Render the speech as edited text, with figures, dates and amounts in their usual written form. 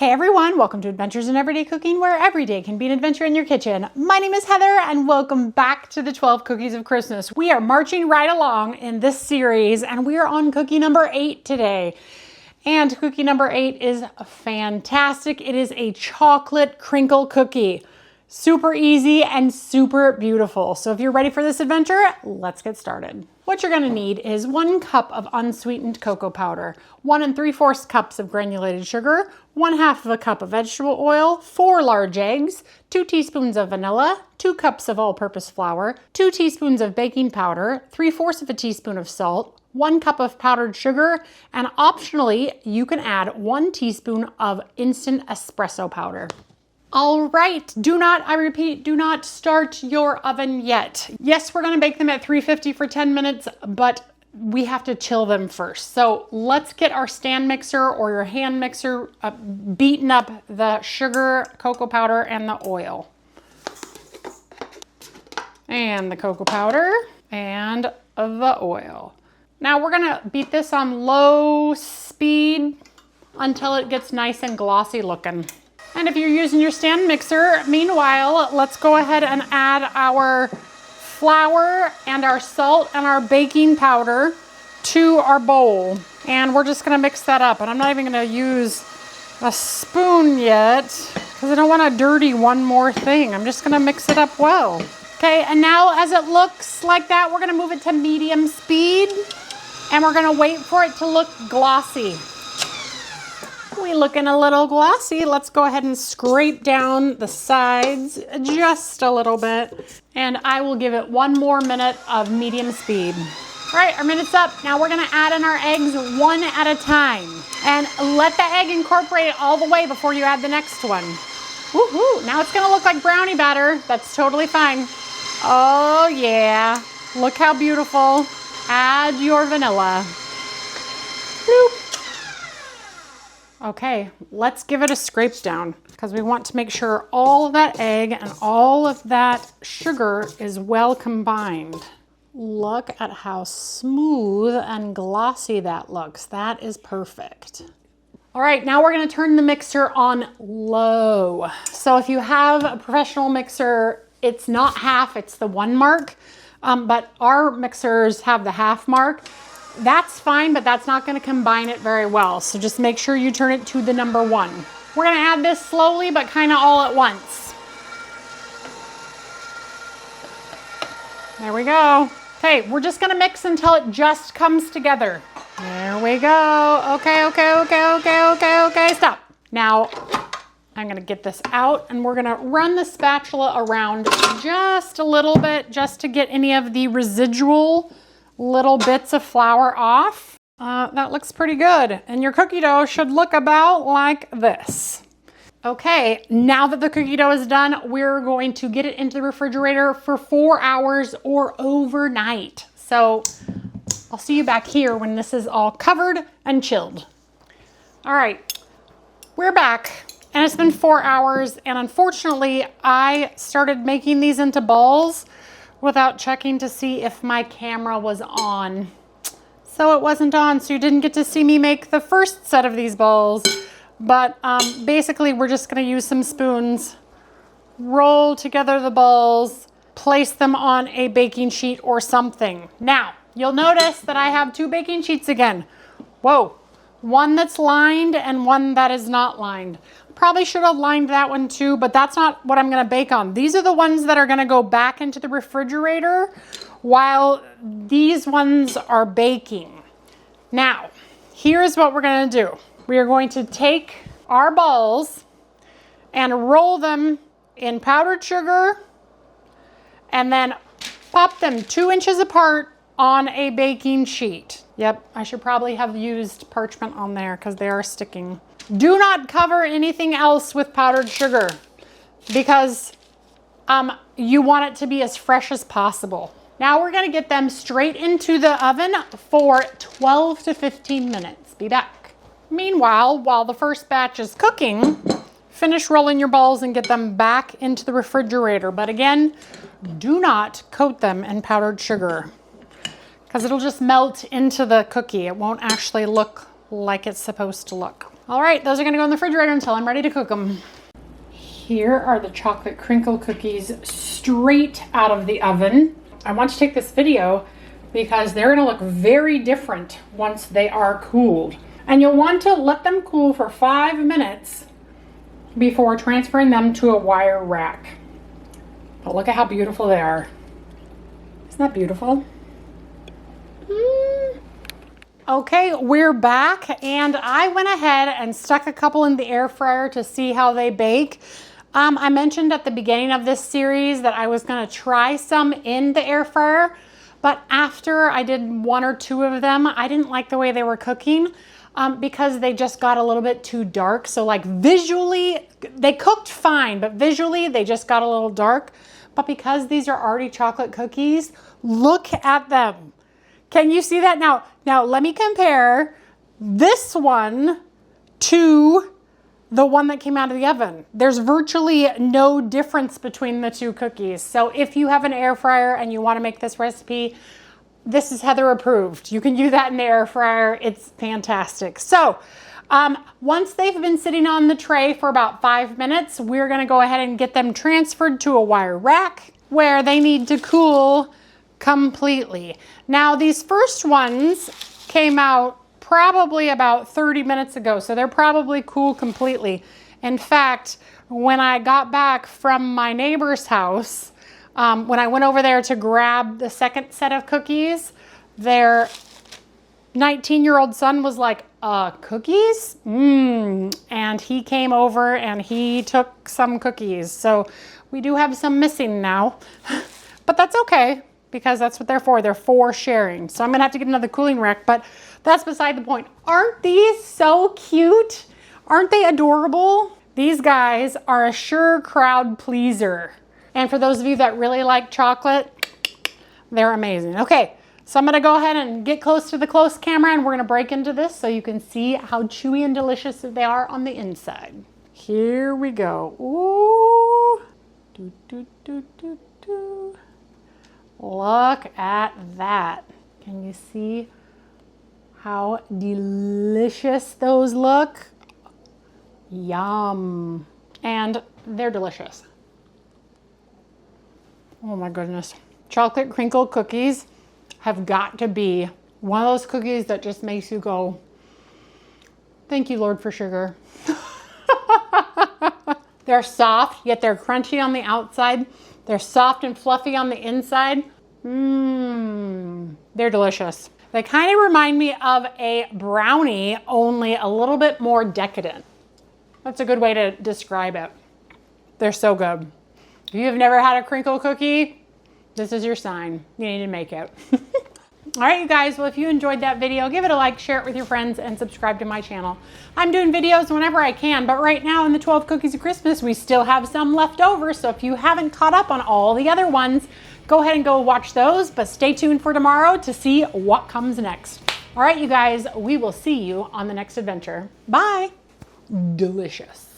Hey everyone, welcome to Adventures in Everyday Cooking, where every day can be an adventure in your kitchen. My name is Heather and welcome back to the 12 Cookies of Christmas. We are marching right along in this series and we are on cookie number 8 today. And cookie number 8 is fantastic. It is a chocolate crinkle cookie. Super easy and super beautiful. So if you're ready for this adventure, let's get started. What you're gonna need is 1 cup of unsweetened cocoa powder, 1 3/4 cups of granulated sugar, 1/2 cup of vegetable oil, 4 large eggs, 2 teaspoons of vanilla, 2 cups of all-purpose flour, 2 teaspoons of baking powder, 3/4 teaspoon of salt, 1 cup of powdered sugar, and optionally, you can add 1 teaspoon of instant espresso powder. All right, I repeat, do not start your oven yet. Yes, we're gonna bake them at 350 for 10 minutes, but we have to chill them first. So let's get our stand mixer or your hand mixer beaten up the sugar, cocoa powder, and the oil. And the cocoa powder and the oil. Now we're gonna beat this on low speed until it gets nice and glossy looking. And if you're using your stand mixer, meanwhile, let's go ahead and add our flour and our salt and our baking powder to our bowl. And we're just gonna mix that up. And I'm not even gonna use a spoon yet because I don't wanna dirty one more thing. I'm just gonna mix it up well. Okay, and now as it looks like that, we're gonna move it to medium speed and we're gonna wait for it to look glossy. We looking a little glossy. Let's go ahead and scrape down the sides just a little bit. And I will give it 1 more minute of medium speed. All right, our minute's up. Now we're gonna add in our eggs 1 at a time. And let the egg incorporate all the way before you add the next one. Woohoo, now it's gonna look like brownie batter. That's totally fine. Oh yeah, look how beautiful. Add your vanilla. Bloop. Okay, let's give it a scrape down because we want to make sure all of that egg and all of that sugar is well combined. Look at how smooth and glossy that looks. That is perfect. All right, now we're gonna turn the mixer on low. So if you have a professional mixer, it's not half, it's the 1 mark, but our mixers have the half mark. That's fine, but that's not gonna combine it very well. So just make sure you turn it to the number 1. We're gonna add this slowly, but kind of all at once. There we go. Okay, we're just gonna mix until it just comes together. There we go. Okay, stop. Now, I'm gonna get this out and we're gonna run the spatula around just a little bit just to get any of the residual little bits of flour off. That looks pretty good. And your cookie dough should look about like this. Okay, now that the cookie dough is done, we're going to get it into the refrigerator for 4 hours or overnight. So I'll see you back here when this is all covered and chilled. All right, we're back and it's been 4 hours. And unfortunately, I started making these into balls without checking to see if my camera was on. So it wasn't on, so you didn't get to see me make the first set of these balls. But basically, we're just gonna use some spoons, roll together the balls, place them on a baking sheet or something. Now, you'll notice that I have 2 baking sheets again. Whoa, 1 that's lined and 1 that is not lined. Probably should have lined that one too, but that's not what I'm gonna bake on. These are the ones that are gonna go back into the refrigerator while these ones are baking. Now, here's what we're gonna do. We are going to take our balls and roll them in powdered sugar and then pop them 2 inches apart on a baking sheet. Yep, I should probably have used parchment on there because they are sticking. Do not cover anything else with powdered sugar because you want it to be as fresh as possible. Now we're gonna get them straight into the oven for 12 to 15 minutes. Be back. Meanwhile, while the first batch is cooking, finish rolling your balls and get them back into the refrigerator. But again, do not coat them in powdered sugar because it'll just melt into the cookie. It won't actually look like it's supposed to look. All right, those are gonna go in the refrigerator until I'm ready to cook them. Here are the chocolate crinkle cookies straight out of the oven. I want to take this video because they're gonna look very different once they are cooled. And you'll want to let them cool for 5 minutes before transferring them to a wire rack. But look at how beautiful they are. Isn't that beautiful? Okay, we're back, and I went ahead and stuck a couple in the air fryer to see how they bake. I mentioned at the beginning of this series that I was gonna try some in the air fryer, but after I did 1 or 2 of them, I didn't like the way they were cooking because they just got a little bit too dark. So like visually, they cooked fine, but visually they just got a little dark. But because these are already chocolate cookies, look at them. Can you see that? Now let me compare this one to the one that came out of the oven. There's virtually no difference between the 2 cookies. So if you have an air fryer and you want to make this recipe, this is Heather approved. You can use that in the air fryer. It's fantastic. So once they've been sitting on the tray for about 5 minutes, we're gonna go ahead and get them transferred to a wire rack where they need to cool completely. Now these first ones came out probably about 30 minutes ago, so they're probably cool completely. In fact, when I got back from my neighbor's house, when I went over there to grab the second set of cookies, their 19-year-old son was like, cookies? And he came over and he took some cookies. So we do have some missing now, but that's okay because that's what they're for. They're for sharing. So I'm gonna have to get another cooling rack, but that's beside the point. Aren't these so cute? Aren't they adorable? These guys are a sure crowd pleaser. And for those of you that really like chocolate, they're amazing. Okay, so I'm gonna go ahead and get close to the close camera and we're gonna break into this so you can see how chewy and delicious they are on the inside. Here we go. Ooh. Do, do, do, do, do. Look at that. Can you see how delicious those look? Yum. And they're delicious. Oh my goodness. Chocolate Krinkle Cookies have got to be one of those cookies that just makes you go, thank you, Lord, for sugar. They're soft, yet they're crunchy on the outside. They're soft and fluffy on the inside. They're delicious. They kind of remind me of a brownie, only a little bit more decadent. That's a good way to describe it. They're so good. If you've never had a crinkle cookie, this is your sign. You need to make it. All right, you guys, well, if you enjoyed that video, give it a like, share it with your friends, and subscribe to my channel. I'm doing videos whenever I can, but right now in the 12 Cookies of Christmas, we still have some left over. So if you haven't caught up on all the other ones, go ahead and go watch those, but stay tuned for tomorrow to see what comes next. All right, you guys, we will see you on the next adventure. Bye. Delicious.